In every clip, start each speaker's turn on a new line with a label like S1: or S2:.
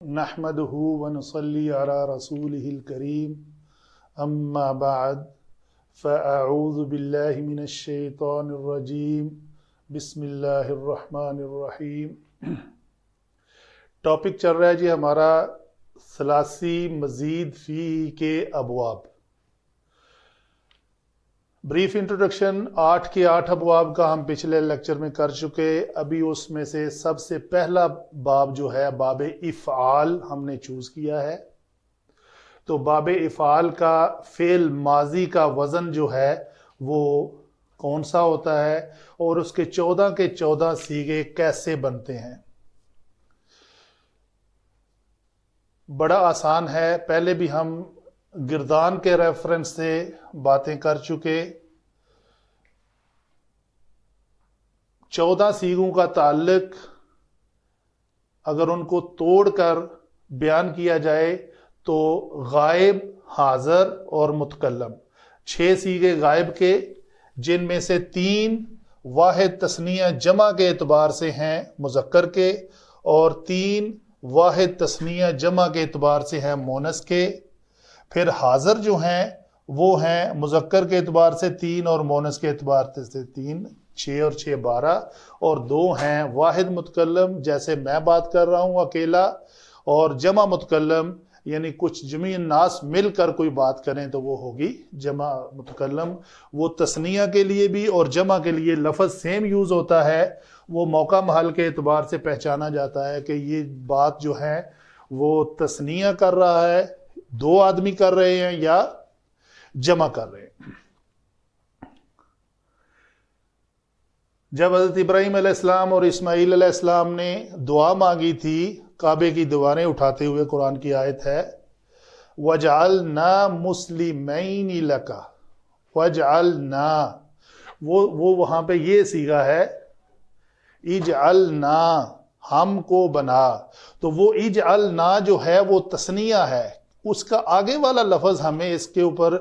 S1: نحمده ونصلي على رسوله الكريم اما بعد فاعوذ بالله من الشیطان الرجیم بسم اللہ الرحمن الرحیم۔ ٹاپک چل رہا ہے جی ہمارا ثلاثی مزید فی کے ابواب۔ بریف انٹروڈکشن 8 کے 8 ابواب کا ہم پچھلے لیکچر میں کر چکے۔ ابھی اس میں سے سب سے پہلا باب جو ہے باب افعال ہم نے چوز کیا ہے۔ تو باب افعال کا فعل ماضی کا وزن جو ہے وہ کون سا ہوتا ہے اور اس کے 14 کے 14 صیغے کیسے بنتے ہیں۔ بڑا آسان ہے، پہلے بھی ہم گردان کے ریفرنس سے باتیں کر چکے۔ 14 صیغوں کا تعلق اگر ان کو توڑ کر بیان کیا جائے تو غائب، حاضر اور متکلم 6 صیغے غائب کے، جن میں سے 3 واحد تثنیہ جمع کے اعتبار سے ہیں مذکر کے، اور 3 واحد تثنیہ جمع کے اعتبار سے ہیں مونس کے۔ پھر حاضر جو ہیں وہ ہیں مذکر کے اعتبار سے 3 اور مونس کے اعتبار سے 3، 6 اور 6 12، اور 2 ہیں واحد متکلم جیسے میں بات کر رہا ہوں اکیلا، اور جمع متکلم یعنی کچھ جمعی الناس مل کر کوئی بات کریں تو وہ ہوگی جمع متکلم۔ وہ تثنیہ کے لیے بھی اور جمع کے لیے لفظ سیم یوز ہوتا ہے، وہ موقع محل کے اعتبار سے پہچانا جاتا ہے کہ یہ بات جو ہے وہ تثنیہ کر رہا ہے، 2 آدمی کر رہے ہیں یا جمع کر رہے ہیں۔ جب حضرت ابراہیم علیہ السلام اور اسماعیل علیہ السلام نے دعا مانگی تھی کعبے کی دیواریں اٹھاتے ہوئے، قرآن کی آیت ہے وَجْعَلْنَا مُسْلِمَيْنِ لَكَ وَجْعَلْنَا، وہ وہاں پہ یہ صیغہ ہے اجعلنا، ہم کو بنا۔ تو وہ اجعلنا جو ہے وہ تثنیہ ہے، اس کا آگے والا لفظ ہمیں اس کے اوپر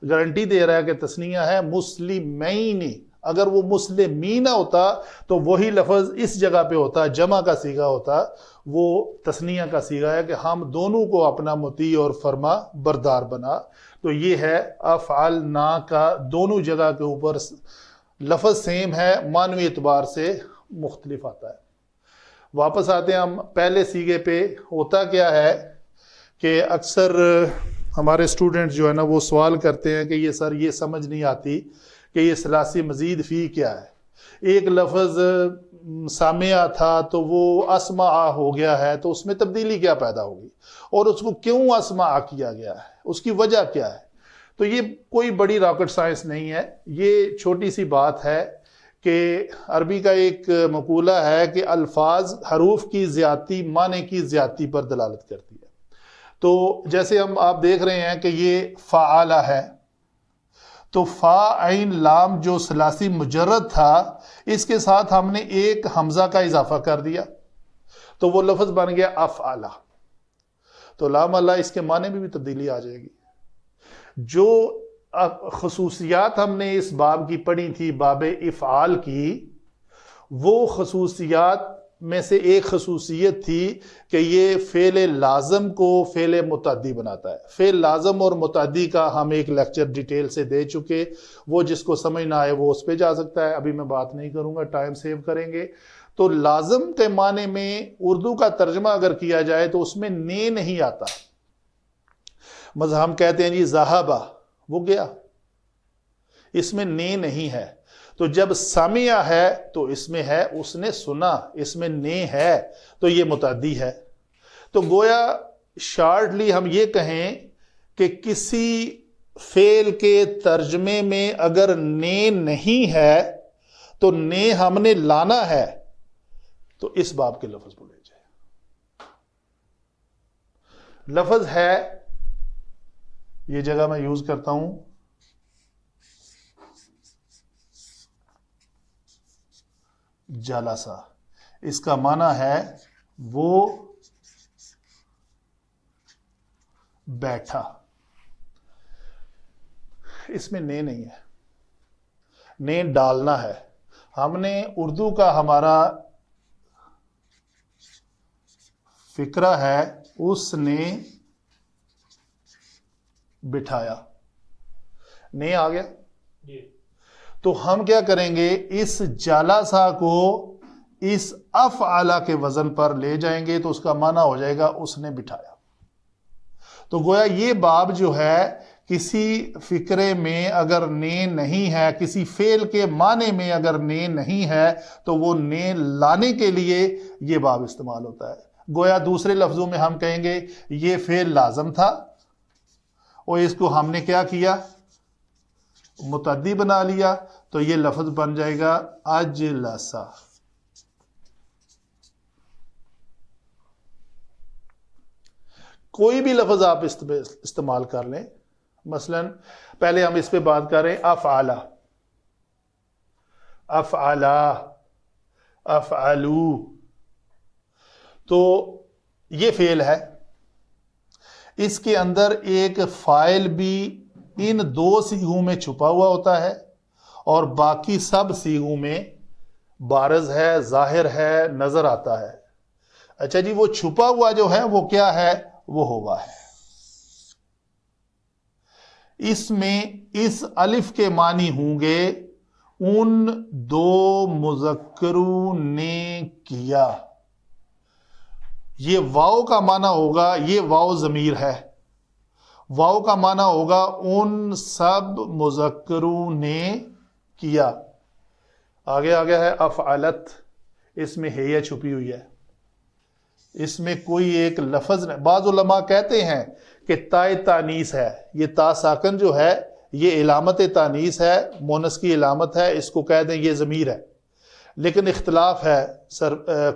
S1: گارنٹی دے رہا ہے کہ تثنیہ ہے مسلمین۔ اگر وہ مسلمین ہوتا تو وہی لفظ اس جگہ پہ ہوتا، جمع کا صیغہ ہوتا، وہ تثنیہ کا صیغہ ہے کہ ہم دونوں کو اپنا مطیع اور فرما بردار بنا۔ تو یہ ہے افعلنا کا دونوں جگہ کے اوپر لفظ سیم ہے، معنوی اعتبار سے مختلف آتا ہے۔ واپس آتے ہیں ہم پہلے صیغے پہ۔ ہوتا کیا ہے کہ اکثر ہمارے اسٹوڈنٹس جو ہے نا وہ سوال کرتے ہیں کہ یہ سر یہ سمجھ نہیں آتی کہ یہ ثلاثی مزید فی کیا ہے۔ ایک لفظ سامعہ تھا تو وہ اسمع ہو گیا ہے، تو اس میں تبدیلی کیا پیدا ہوگی اور اس کو کیوں اسمع کیا گیا ہے، اس کی وجہ کیا ہے؟ تو یہ کوئی بڑی راکٹ سائنس نہیں ہے، یہ چھوٹی سی بات ہے کہ عربی کا ایک مقولہ ہے کہ الفاظ حروف کی زیادتی معنی کی زیادتی پر دلالت کرتی ہے۔ تو جیسے آپ دیکھ رہے ہیں کہ یہ فعالہ ہے، تو فا عین لام جو ثلاثی مجرد تھا اس کے ساتھ ہم نے ایک حمزہ کا اضافہ کر دیا تو وہ لفظ بن گیا افعالہ۔ تو لام اللہ اس کے معنی میں بھی تبدیلی آ جائے گی۔ جو خصوصیات ہم نے اس باب کی پڑھی تھی باب افعال کی، وہ خصوصیات میں سے ایک خصوصیت تھی کہ یہ فعل لازم کو فعل متعدی بناتا ہے۔ فعل لازم اور متعدی کا ہم ایک لیکچر ڈیٹیل سے دے چکے، وہ جس کو سمجھ نہ آئے وہ اس پہ جا سکتا ہے، ابھی میں بات نہیں کروں گا، ٹائم سیو کریں گے۔ تو لازم کے معنی میں اردو کا ترجمہ اگر کیا جائے تو اس میں نے نہیں آتا۔ مثلا ہم کہتے ہیں جی ذہبہ، وہ گیا، اس میں نے نہیں ہے۔ تو جب سامعہ ہے تو اس میں ہے اس نے سنا، اس میں نے ہے تو یہ متعدی ہے۔ تو گویا شارٹلی ہم یہ کہیں کہ کسی فعل کے ترجمے میں اگر نے نہیں ہے تو نے ہم نے لانا ہے تو اس باب کے لفظ بولے جائے۔ لفظ ہے، یہ جگہ میں یوز کرتا ہوں جالسا، اس کا معنی ہے وہ بیٹھا، اس میں نے نہیں ہے، نے ڈالنا ہے۔ ہم نے اردو کا ہمارا فکرہ ہے اس نے بٹھایا، نے آ گیا. تو ہم کیا کریں گے، اس جالسا کو اس افعل کے وزن پر لے جائیں گے تو اس کا معنی ہو جائے گا اس نے بٹھایا. تو گویا یہ باب جو ہے کسی فکرے میں اگر نے نہیں ہے، کسی فعل کے معنی میں اگر نے نہیں ہے تو وہ نے لانے کے لیے یہ باب استعمال ہوتا ہے. گویا دوسرے لفظوں میں ہم کہیں گے یہ فعل لازم تھا اور اس کو ہم نے کیا کیا، متعدی بنا لیا، تو یہ لفظ بن جائے گا اجلسا. کوئی بھی لفظ آپ استعمال کر لیں، مثلا پہلے ہم اس پہ بات کر رہے ہیں افعلا، افعلا، افعلو، تو یہ فعل ہے، اس کے اندر ایک فاعل بھی ان دو صیغوں میں چھپا ہوا ہوتا ہے اور باقی سب صیغوں میں بارز ہے، ظاہر ہے، نظر آتا ہے. اچھا جی، وہ چھپا ہوا جو ہے وہ کیا ہے، وہ ہوا ہے. اس میں اس الف کے معنی ہوں گے ان دو مذکروں نے کیا. یہ واو کا معنی ہوگا، یہ واو ضمیر ہے، واو کا معنی ہوگا ان سب مذکروں نے کیا. آگے آ گیا ہے افعلت، اس میں ہے چھپی ہوئی ہے، اس میں کوئی ایک لفظ نہیں. بعض علماء کہتے ہیں کہ تائے تانیث ہے، یہ تا ساکن جو ہے یہ علامت تانیث ہے، مونس کی علامت ہے، اس کو کہہ دیں یہ ضمیر ہے. لیکن اختلاف ہے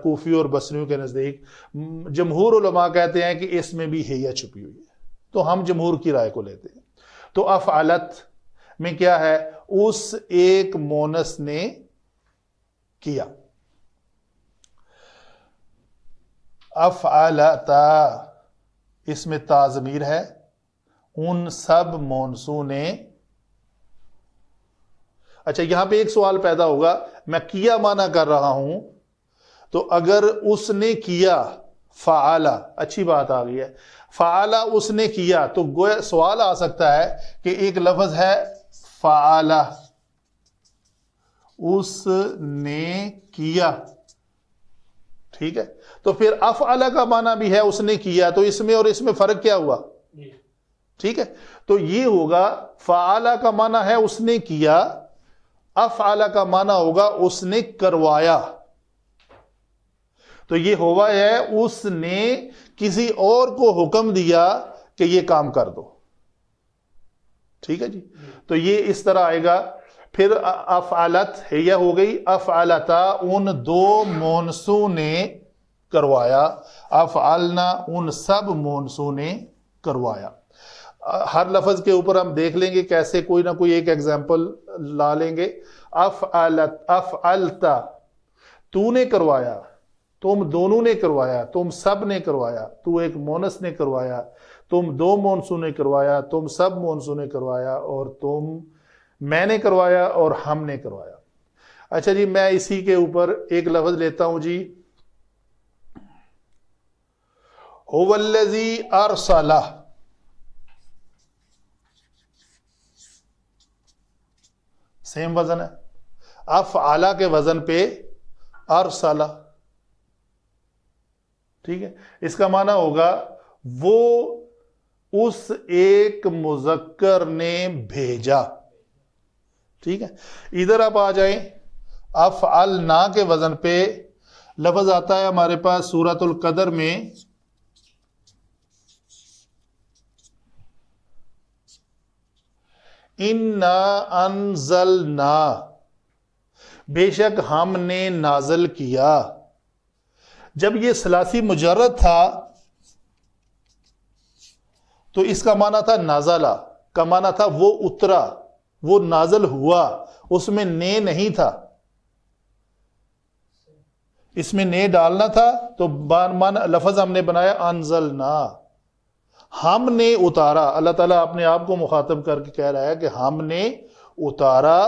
S1: کوفی اور بصریوں کے نزدیک. جمہور علماء کہتے ہیں کہ اس میں بھی ہے چھپی ہوئی ہے، تو ہم جمہور کی رائے کو لیتے ہیں. تو افعلت میں کیا ہے، اس ایک مونس نے کیا. افعلتا، اس میں تا ضمیر ہے، ان سب مونسوں نے. اچھا یہاں پہ ایک سوال پیدا ہوگا، میں کیا معنی کر رہا ہوں تو اگر اس نے کیا فعلا، اچھی بات آ گئی ہے، فعلا اس نے کیا، تو گویا سوال آ سکتا ہے کہ ایک لفظ ہے فعلا، اس نے کیا، ٹھیک ہے. تو پھر افعلا کا معنی بھی ہے اس نے کیا، تو اس میں اور اس میں فرق کیا ہوا، ٹھیک ہے. تو یہ ہوگا فعلا کا معنی ہے اس نے کیا، افعلا کا معنی ہوگا اس نے کروایا. تو یہ ہوا ہے اس نے کسی اور کو حکم دیا کہ یہ کام کر دو، ٹھیک ہے جی. تو یہ اس طرح آئے گا. پھر افعلت ہے ہو گئی، افعلتا ان دو مونسوں نے کروایا، افعلنا ان سب مونسوں نے کروایا. ہر لفظ کے اوپر ہم دیکھ لیں گے کیسے کوئی نہ کوئی ایک ایگزامپل لا لیں گے. افعلتا، تو نے کروایا، تم دونوں نے کروایا، تم سب نے کروایا، تو ایک مونس نے کروایا، تم دو مونسوں نے کروایا، تم سب مونسوں نے کروایا، اور تم، میں نے کروایا اور ہم نے کروایا. اچھا جی، میں اسی کے اوپر ایک لفظ لیتا ہوں جی، هو الذی ارسل، سیم وزن ہے، افعلا کے وزن پہ ارسلا، ٹھیک ہے. اس کا معنی ہوگا وہ اس ایک مذکر نے بھیجا، ٹھیک ہے. ادھر آپ آ جائیں، افعلنا کے وزن پہ لفظ آتا ہے ہمارے پاس سورۃ القدر میں، اِنَّا انزلنا، بے شک ہم نے نازل کیا. جب یہ ثلاثی مجرد تھا تو اس کا معنی تھا نازلہ، کا معنی تھا وہ اترا، وہ نازل ہوا، اس میں نے نہیں تھا، اس میں نے ڈالنا تھا تو لفظ ہم نے بنایا انزلنا، ہم نے اتارا. اللہ تعالیٰ اپنے آپ کو مخاطب کر کے کہہ رہا ہے کہ ہم نے اتارا،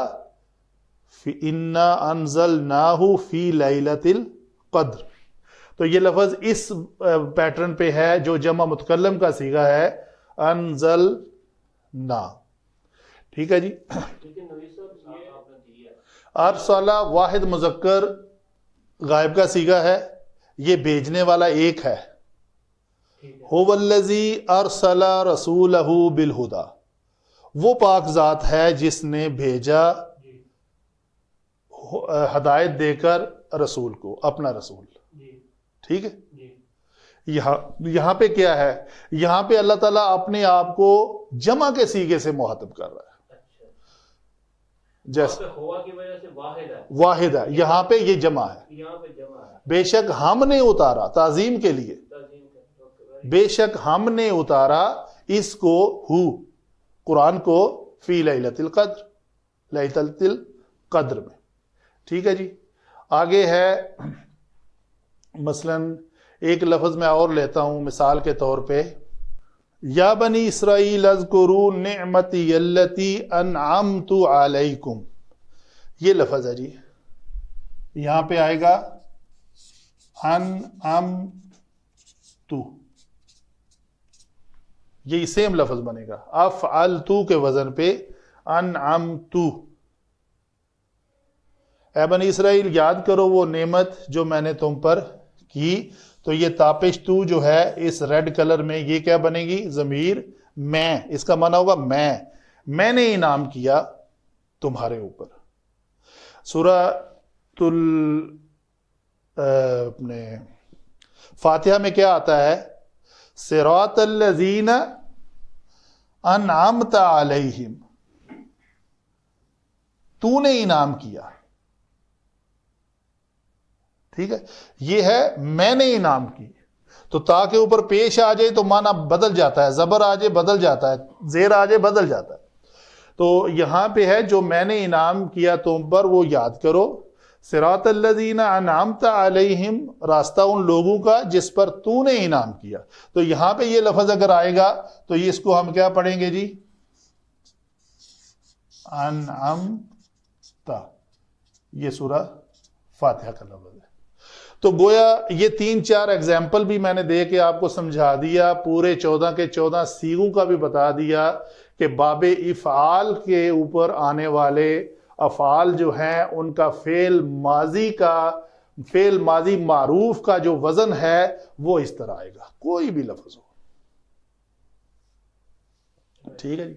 S1: اِنَّا أَنزَلْنَاهُ فِي لَيْلَةِ الْقَدْرِ. تو یہ لفظ اس پیٹرن پہ ہے جو جمع متکلم کا صیغہ ہے انزلنا. ٹھیک ہے جی. ارسلہ واحد مذکر غائب کا صیغہ ہے، یہ بھیجنے والا ایک ہے. هو الذی ارسل رسولہ بالہدی، وہ پاک ذات ہے جس نے بھیجا ہدایت دے کر رسول کو، اپنا رسول. ٹھیک ہے. یہاں پہ کیا ہے؟ یہاں پہ اللہ تعالیٰ اپنے آپ کو جمع کے صیغے سے مخاطب کر رہا ہے. جیسے واحد ہے، یہاں پہ یہ جمع ہے. بے شک ہم نے اتارا، تعظیم کے لیے، بے شک ہم نے اتارا اس کو، قرآن کو، فی لیلۃ القدر، لیلۃ القدر میں. ٹھیک ہے جی. آگے ہے مثلا ایک لفظ میں اور لیتا ہوں مثال کے طور پہ، یا بنی اسرائیل اذکروا نعمتی التی انعمت علیکم. یہ لفظ ہے جی. یہاں پہ آئے گا انعمت، یہی سیم لفظ بنے گا افعلت کے وزن پہ انعمت. اے بنی اسرائیل یاد کرو وہ نعمت جو میں نے تم پر کی. تو یہ تاپش تو جو ہے اس ریڈ کلر میں، یہ کیا بنے گی؟ ضمیر میں. اس کا معنی ہوگا میں نے انعام کیا تمہارے اوپر. سورہ اپنے فاتحہ میں کیا آتا ہے؟ صراط الذین انعمت علیہم، تو نے انعام کیا. ٹھیک ہے. یہ ہے میں نے انعام کی. تو تا کے اوپر پیش آ جائے تو معنی بدل جاتا ہے، زبر آ جائے بدل جاتا ہے، زیر آ جائے بدل جاتا ہے. تو یہاں پہ ہے جو میں نے انعام کیا تم پر وہ یاد کرو. صراط الذین انعمت علیہم، راستہ ان لوگوں کا جس پر تو نے انعام کیا. تو یہاں پہ یہ لفظ اگر آئے گا تو یہ اس کو ہم کیا پڑھیں گے جی؟ انعمت. یہ سورہ فاتحہ کا لفظ ہے. تو گویا یہ 3-4 ایگزامپل بھی میں نے دے کے آپ کو سمجھا دیا، پورے 14 کے 14 صیغوں کا بھی بتا دیا کہ باب افعال کے اوپر آنے والے افعال جو ہیں ان کا فعل ماضی معروف کا جو وزن ہے وہ اس طرح آئے گا، کوئی بھی لفظ ہو. ٹھیک ہے جی.